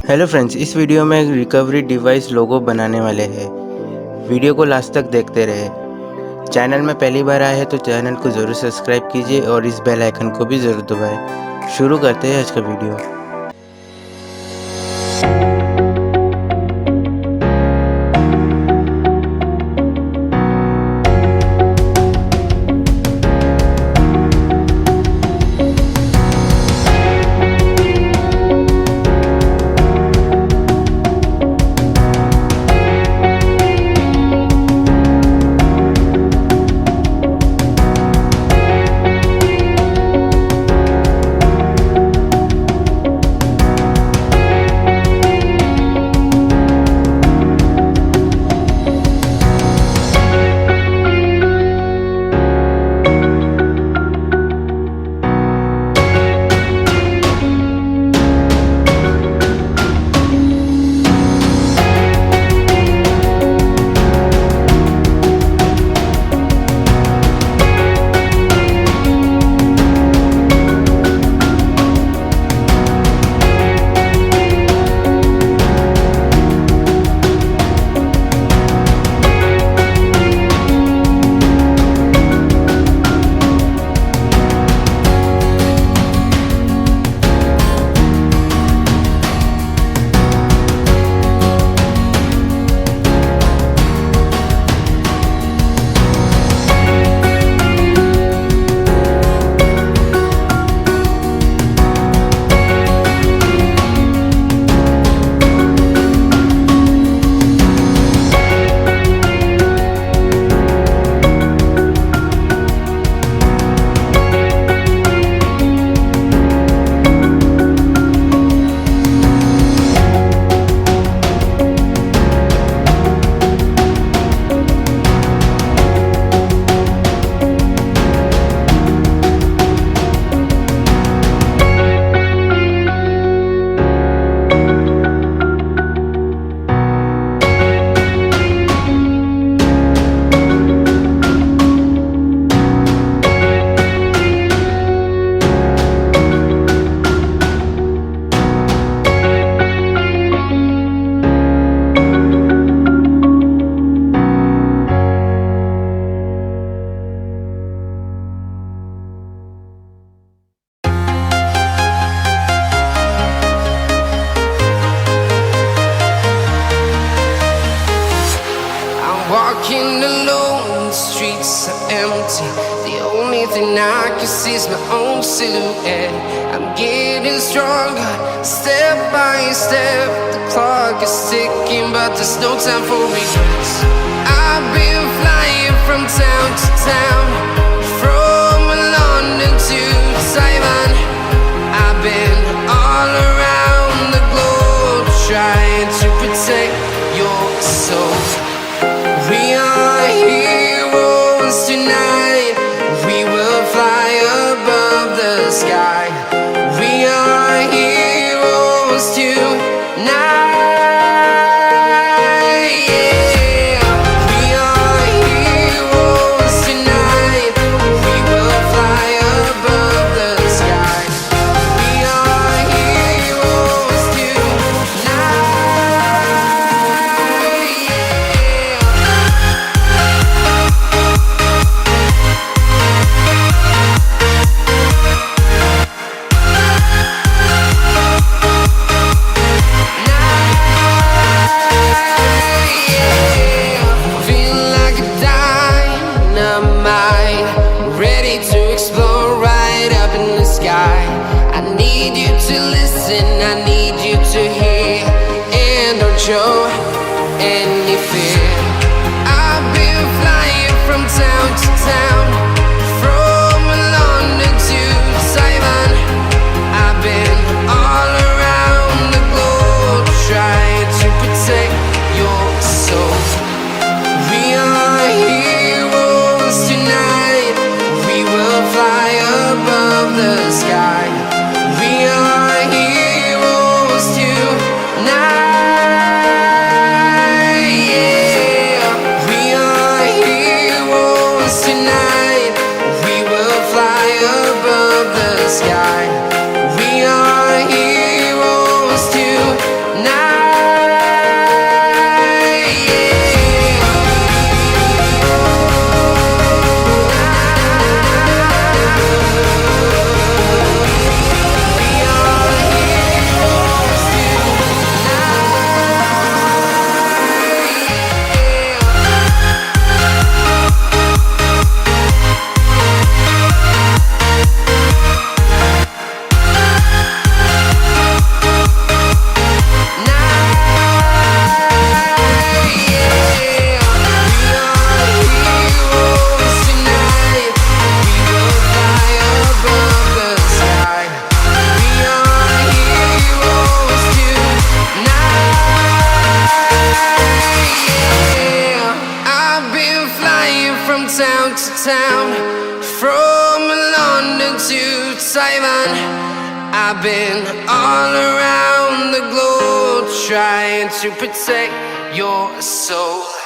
Hello friends, इस video में recovery device लोगो बनाने वाले हैं। वीडियो को लास्ट तक देखते रहे। चैनल में पहली बार आए हैं तो चैनल को ज़रूर सब्सक्राइब कीजिए और इस बेल आइकन को भी ज़रूर दबाएं। शुरू करते हैं आज का video. Walking alone, the streets are empty. The only thing I can see is my own silhouette. I'm getting stronger, step by step. The clock is ticking, but there's no time for regrets. I've been flying from town to town, from London to Taiwan. I've been all around the globe, trying to protect your soul. We are heroes tonight. We will fly above the sky. We are heroes tonight. Yeah. We are heroes tonight. We will fly above the sky. We are heroes tonight. I need you to hear and don't show any fear. I've been flying from town to town, from London to Taiwan. I've been all around the globe, trying to protect your soul. We are heroes tonight. We will fly above the sky. We are heroes. London to Taiwan. I've been all around the globe trying to protect your soul.